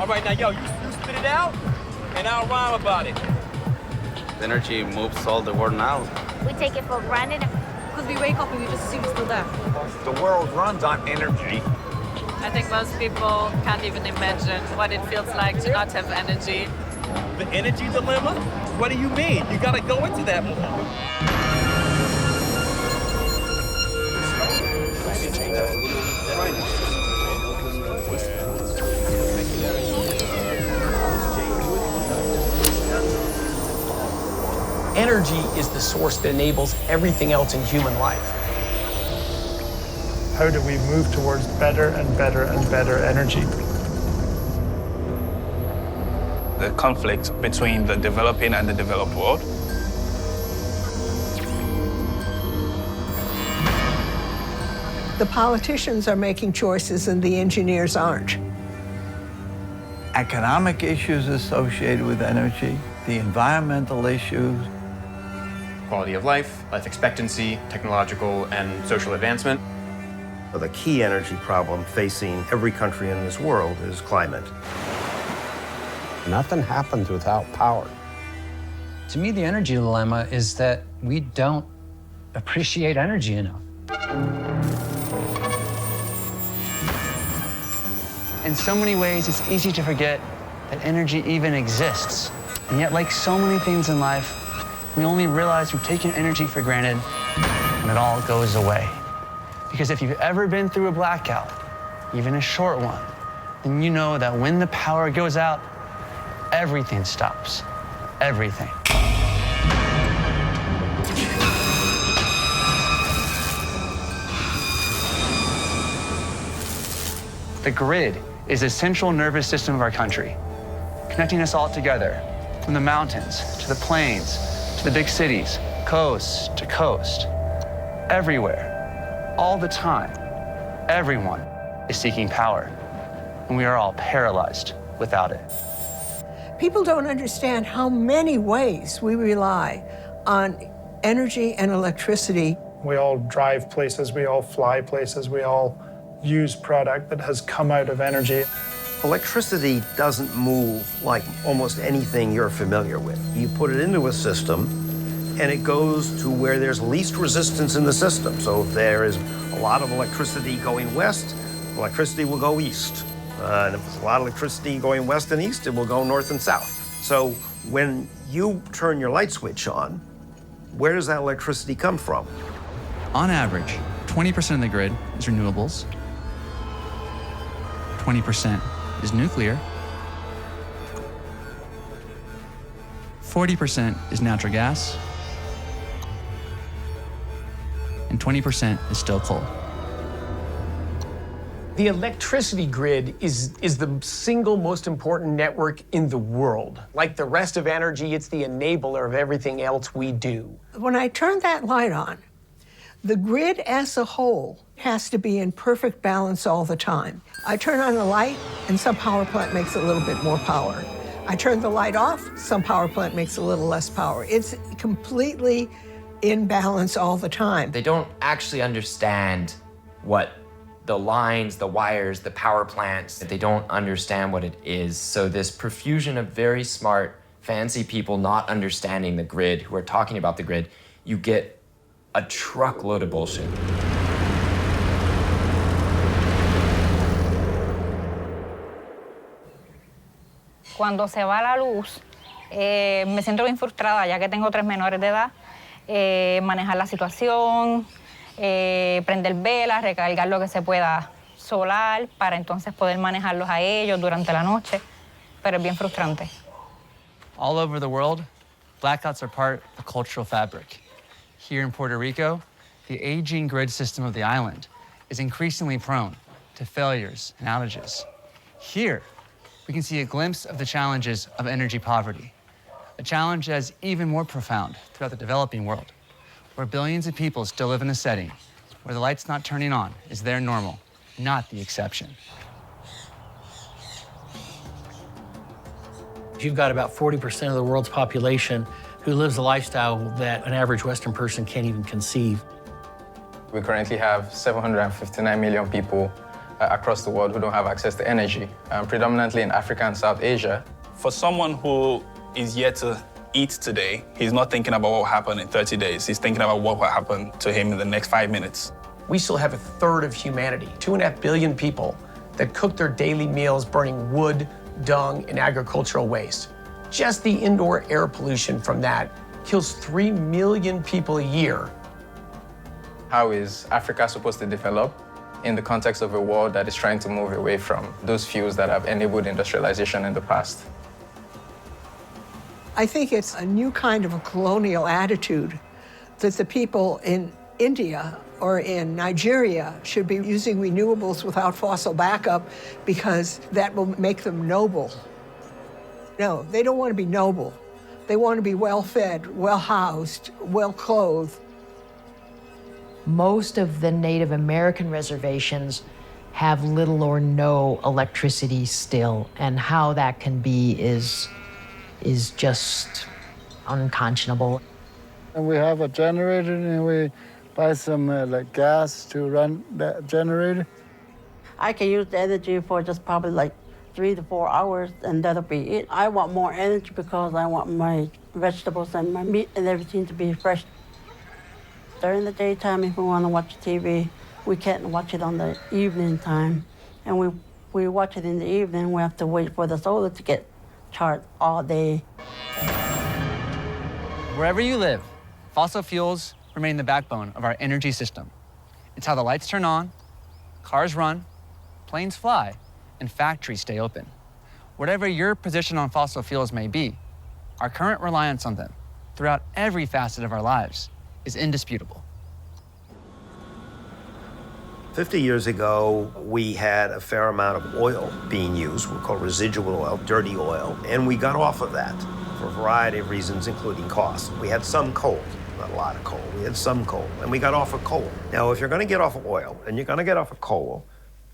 All right, now, yo, you spit it out, and I'll rhyme about it. Energy moves all the world now. We take it for granted. Because we wake up and we just assume it's still there. The world runs on energy. I think most people can't even imagine what it feels like to not have energy. The energy dilemma? What do you mean? You gotta go into that more. Energy is the source that enables everything else in human life. How do we move towards better and better and better energy? The conflict between the developing and the developed world. The politicians are making choices and the engineers aren't. Economic issues associated with energy, the environmental issues. Quality of life, life expectancy, technological and social advancement. The key energy problem facing every country in this world is climate. Nothing happens without power. To me, the energy dilemma is that we don't appreciate energy enough. In so many ways, it's easy to forget that energy even exists. And yet, like so many things in life, we only realize we've taken energy for granted and it all goes away. Because if you've ever been through a blackout, even a short one, then you know that when the power goes out, everything stops. Everything. The grid is the central nervous system of our country, connecting us all together, from the mountains to the plains, to the big cities, coast to coast. Everywhere, all the time, everyone is seeking power, and we are all paralyzed without it. People don't understand how many ways we rely on energy and electricity. We all drive places, we all fly places, we all use product that has come out of energy. Electricity doesn't move like almost anything you're familiar with. You put it into a system, and it goes to where there's least resistance in the system. So if there is a lot of electricity going west, electricity will go east. And if there's a lot of electricity going west and east, it will go north and south. So when you turn your light switch on, where does that electricity come from? On average, 20% of the grid is renewables, 20% is nuclear, 40% is natural gas, and 20% is still coal. The electricity grid is the single most important network in the world. Like the rest of energy, it's the enabler of everything else we do. When I turn that light on, the grid as a whole has to be in perfect balance all the time. I turn on a light, and some power plant makes a little bit more power. I turn the light off, some power plant makes a little less power. It's completely in balance all the time. They don't actually understand what the lines, the wires, the power plants, they don't understand what it is. So this profusion of very smart, fancy people not understanding the grid, who are talking about the grid, you get a truckload of bullshit. Cuando se va la luz, me siento bien frustrada, ya que tengo 3 menores de edad. Manejar la situación, prender velas, recargar lo que se pueda solar para entonces poder manejarlos a ellos durante la noche, pero es bien frustrante. All over the world, blackouts are part of the cultural fabric. Here in Puerto Rico, the aging grid system of the island is increasingly prone to failures and outages. Here, we can see a glimpse of the challenges of energy poverty, a challenge that is even more profound throughout the developing world, where billions of people still live in a setting where the lights not turning on is their normal, not the exception. You've got about 40% of the world's population who lives a lifestyle that an average Western person can't even conceive. We currently have 759 million people across the world who don't have access to energy, predominantly in Africa and South Asia. For someone who is yet to eat today, he's not thinking about what will happen in 30 days. He's thinking about what will happen to him in the next 5 minutes. We still have a third of humanity, 2.5 billion people, that cook their daily meals burning wood, dung, and agricultural waste. Just the indoor air pollution from that kills 3 million people a year. How is Africa supposed to develop in the context of a world that is trying to move away from those fuels that have enabled industrialization in the past? I think it's a new kind of a colonial attitude that the people in India or in Nigeria should be using renewables without fossil backup because that will make them noble. No, they don't want to be noble. They want to be well-fed, well-housed, well-clothed. Most of the Native American reservations have little or no electricity still, and how that can be is just unconscionable. And we have a generator, and we buy some like gas to run that generator. I can use the energy for just probably like 3 to 4 hours, and that'll be it. I want more energy because I want my vegetables and my meat and everything to be fresh. During the daytime, if we want to watch TV, we can't watch it on the evening time. And we watch it in the evening, we have to wait for the solar to get charged all day. Wherever you live, fossil fuels remain the backbone of our energy system. It's how the lights turn on, cars run, planes fly, and factories stay open. Whatever your position on fossil fuels may be, our current reliance on them throughout every facet of our lives is indisputable. 50 years ago, we had a fair amount of oil being used, we call residual oil, dirty oil, and we got off of that for a variety of reasons, including cost. We had some coal, not a lot of coal, we had some coal, and we got off of coal. Now, if you're gonna get off of oil and you're gonna get off of coal,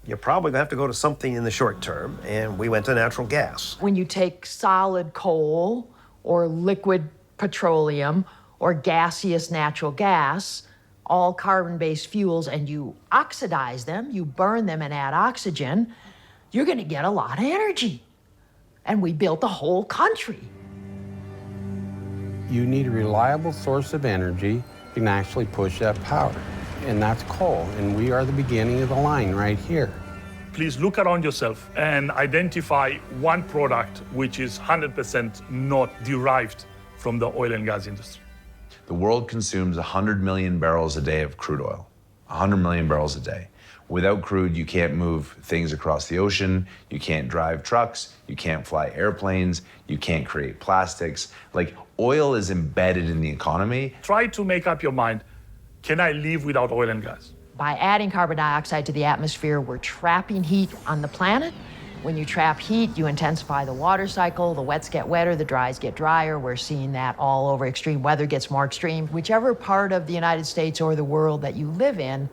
you're probably gonna have to go to something in the short term, and we went to natural gas. When you take solid coal or liquid petroleum or gaseous natural gas, all carbon-based fuels, and you oxidize them, you burn them and add oxygen, you're gonna get a lot of energy. And we built a whole country. You need a reliable source of energy you can actually push that power, and that's coal, and we are the beginning of the line right here. Please look around yourself and identify one product which is 100% not derived from the oil and gas industry. The world consumes 100 million barrels a day of crude oil, 100 million barrels a day. Without crude, you can't move things across the ocean, you can't drive trucks, you can't fly airplanes, you can't create plastics. Like, oil is embedded in the economy. Try to make up your mind, can I live without oil and gas? By adding carbon dioxide to the atmosphere, we're trapping heat on the planet. When you trap heat, you intensify the water cycle. The wets get wetter, the dries get drier. We're seeing that all over. Extreme weather gets more extreme. Whichever part of the United States or the world that you live in,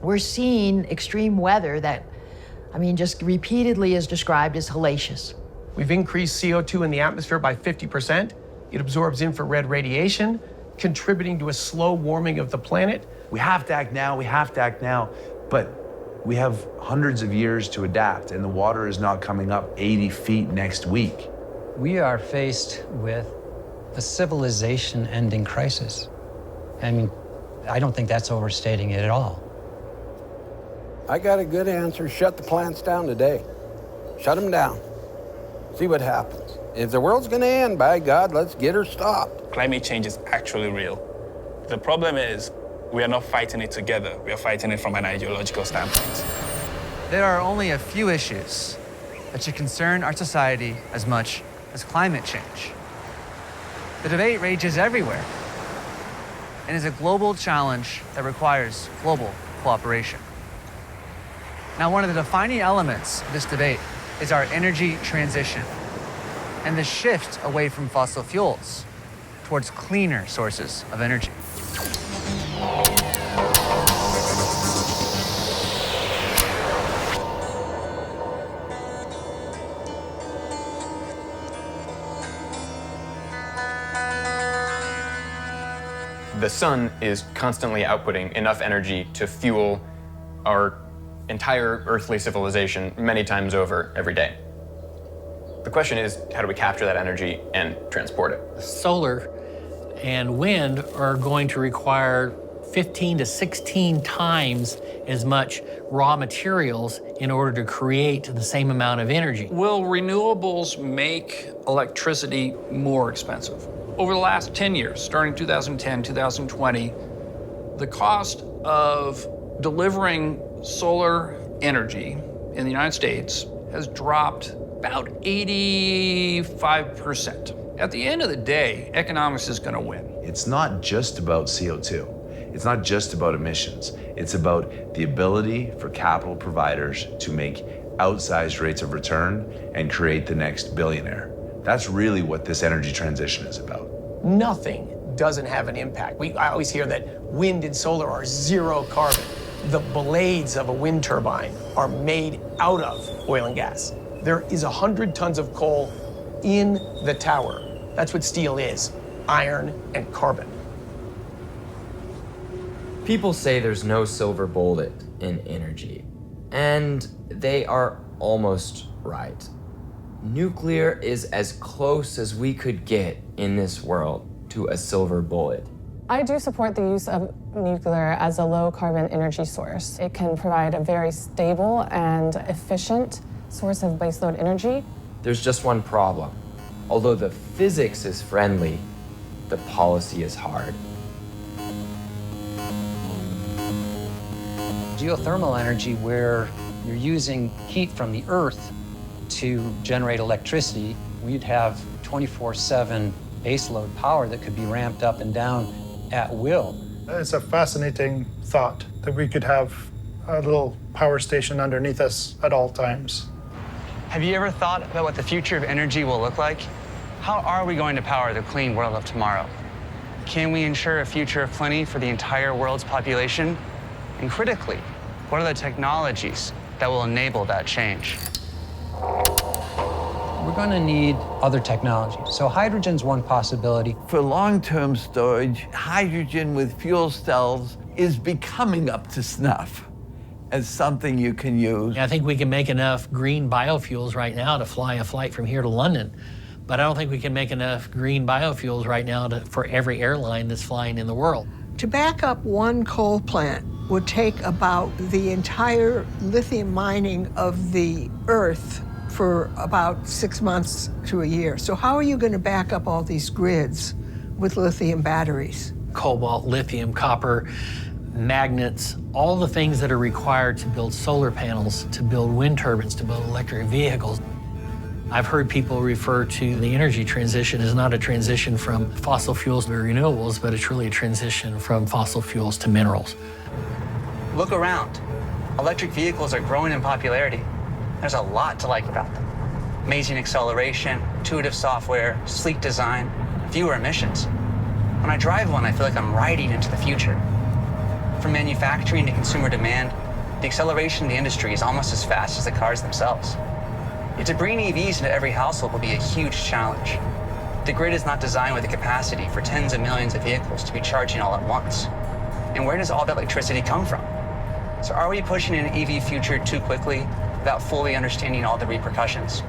we're seeing extreme weather that, I mean, just repeatedly is described as hellacious. We've increased CO2 in the atmosphere by 50%. It absorbs infrared radiation, contributing to a slow warming of the planet. We have to act now, we have to act now, but we have hundreds of years to adapt, and the water is not coming up 80 feet next week. We are faced with a civilization-ending crisis. I mean, I don't think that's overstating it at all. I got a good answer. Shut the plants down today. Shut them down. See what happens. If the world's gonna end, by God, let's get her stopped. Climate change is actually real. The problem is, we are not fighting it together. We are fighting it from an ideological standpoint. There are only a few issues that should concern our society as much as climate change. The debate rages everywhere and is a global challenge that requires global cooperation. Now, one of the defining elements of this debate is our energy transition and the shift away from fossil fuels towards cleaner sources of energy. The sun is constantly outputting enough energy to fuel our entire earthly civilization many times over every day. The question is, how do we capture that energy and transport it? Solar and wind are going to require 15 to 16 times as much raw materials in order to create the same amount of energy. Will renewables make electricity more expensive? Over the last 10 years, starting 2010, 2020, the cost of delivering solar energy in the United States has dropped about 85%. At the end of the day, economics is going to win. It's not just about CO2. It's not just about emissions. It's about the ability for capital providers to make outsized rates of return and create the next billionaire. That's really what this energy transition is about. Nothing doesn't have an impact. I always hear that wind and solar are zero carbon. The blades of a wind turbine are made out of oil and gas. There is 100 tons of coal in the tower. That's what steel is, iron and carbon. People say there's no silver bullet in energy, and they are almost right. Nuclear is as close as we could get in this world to a silver bullet. I do support the use of nuclear as a low-carbon energy source. It can provide a very stable and efficient source of baseload energy. There's just one problem. Although the physics is friendly, the policy is hard. Geothermal energy, where you're using heat from the earth to generate electricity, we'd have 24/7 baseload power that could be ramped up and down at will. It's a fascinating thought that we could have a little power station underneath us at all times. Have you ever thought about what the future of energy will look like? How are we going to power the clean world of tomorrow? Can we ensure a future of plenty for the entire world's population? And critically, what are the technologies that will enable that change? We're going to need other technologies. So hydrogen's one possibility. For long-term storage, hydrogen with fuel cells is becoming up to snuff as something you can use. I think we can make enough green biofuels right now to fly a flight from here to London. But I don't think we can make enough green biofuels right now for every airline that's flying in the world. To back up one coal plant would take about the entire lithium mining of the Earth for about 6 months to a year. So how are you going to back up all these grids with lithium batteries? Cobalt, lithium, copper, magnets, all the things that are required to build solar panels, to build wind turbines, to build electric vehicles. I've heard people refer to the energy transition as not a transition from fossil fuels to renewables, but it's really a transition from fossil fuels to minerals. Look around. Electric vehicles are growing in popularity. There's a lot to like about them. Amazing acceleration, intuitive software, sleek design, fewer emissions. When I drive one, I feel like I'm riding into the future. From manufacturing to consumer demand, the acceleration in the industry is almost as fast as the cars themselves. Yet to bring EVs into every household will be a huge challenge. The grid is not designed with the capacity for tens of millions of vehicles to be charging all at once. And where does all that electricity come from? So are we pushing an EV future too quickly without fully understanding all the repercussions?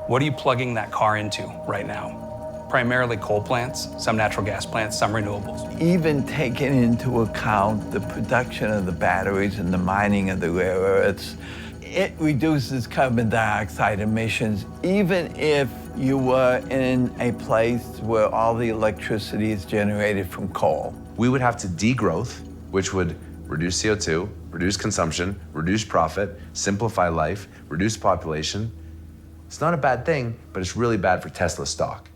What are you plugging that car into right now? Primarily coal plants, some natural gas plants, some renewables. Even taking into account the production of the batteries and the mining of the rare earths, it reduces carbon dioxide emissions, even if you were in a place where all the electricity is generated from coal. We would have to degrowth, which would reduce CO2, reduce consumption, reduce profit, simplify life, reduce population. It's not a bad thing, but it's really bad for Tesla stock.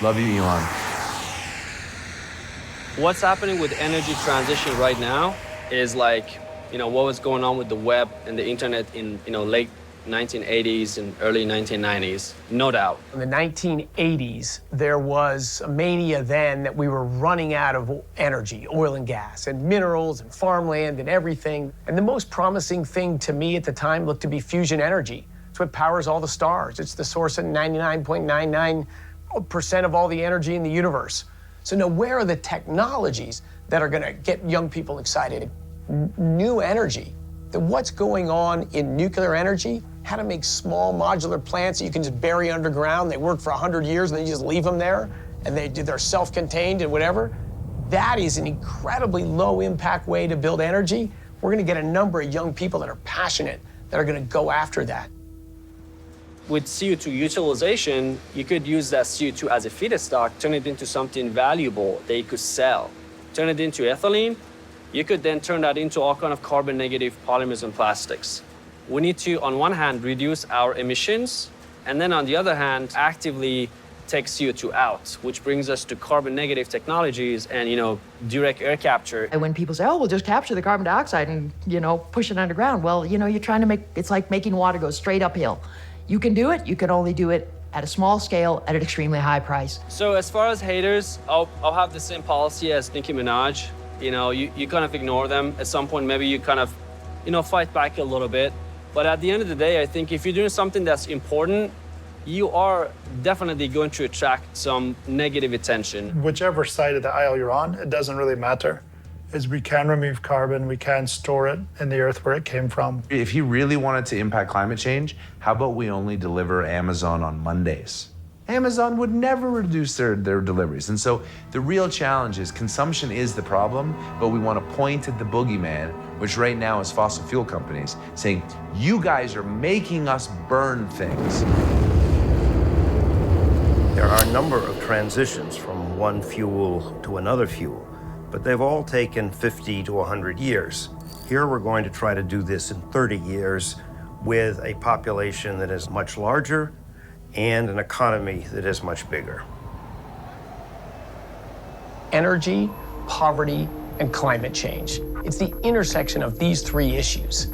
Love you, Elon. What's happening with energy transition right now is like, what was going on with the web and the internet in, late 1980s and early 1990s, no doubt. In the 1980s, there was a mania then that we were running out of energy, oil and gas, and minerals and farmland and everything. And the most promising thing to me at the time looked to be fusion energy. It's what powers all the stars. It's the source of 99.99% of all the energy in the universe. So now where are the technologies that are gonna get young people excited? new energy. That what's going on in nuclear energy, how to make small modular plants that you can just bury underground. They work for 100 years and then you just leave them there and they're self-contained and whatever. That is an incredibly low impact way to build energy. We're gonna get a number of young people that are passionate that are gonna go after that. With CO2 utilization, you could use that CO2 as a feedstock, turn it into something valuable that you could sell. Turn it into ethylene. You could then turn that into all kind of carbon negative polymers and plastics. We need to, on one hand, reduce our emissions, and then on the other hand, actively take CO2 out, which brings us to carbon negative technologies and, direct air capture. And when people say, oh, we'll just capture the carbon dioxide and, push it underground. Well, you're trying to it's like making water go straight uphill. You can do it, you can only do it at a small scale at an extremely high price. So as far as haters, I'll have the same policy as Nicki Minaj. You kind of ignore them. At some point, maybe you kind of, fight back a little bit. But at the end of the day, I think if you're doing something that's important, you are definitely going to attract some negative attention. Whichever side of the aisle you're on, it doesn't really matter. Is we can remove carbon, we can store it in the earth where it came from. If you really wanted to impact climate change, how about we only deliver Amazon on Mondays? Amazon would never reduce their deliveries. And so the real challenge is consumption is the problem, but we want to point at the boogeyman, which right now is fossil fuel companies, saying, you guys are making us burn things. There are a number of transitions from one fuel to another fuel, but they've all taken 50 to 100 years. Here we're going to try to do this in 30 years with a population that is much larger and an economy that is much bigger. Energy, poverty, and climate change. It's the intersection of these three issues.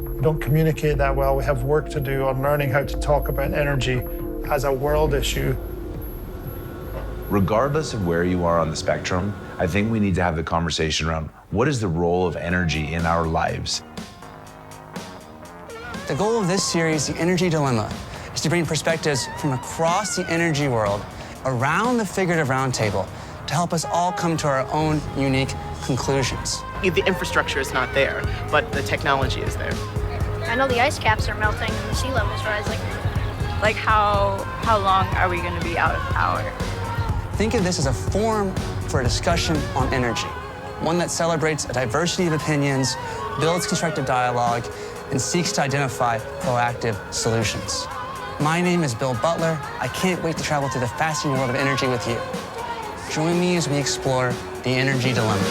We don't communicate that well. We have work to do on learning how to talk about energy as a world issue. Regardless of where you are on the spectrum, I think we need to have the conversation around what is the role of energy in our lives? The goal of this series, The Energy Dilemma, is to bring perspectives from across the energy world around the figurative roundtable to help us all come to our own unique conclusions. The infrastructure is not there, but the technology is there. I know the ice caps are melting and the sea level's rising. Like how long are we going to be out of power? Think of this as a forum for a discussion on energy, one that celebrates a diversity of opinions, builds constructive dialogue, and seeks to identify proactive solutions. My name is Bill Butler. I can't wait to travel through the fascinating world of energy with you. Join me as we explore the energy dilemma.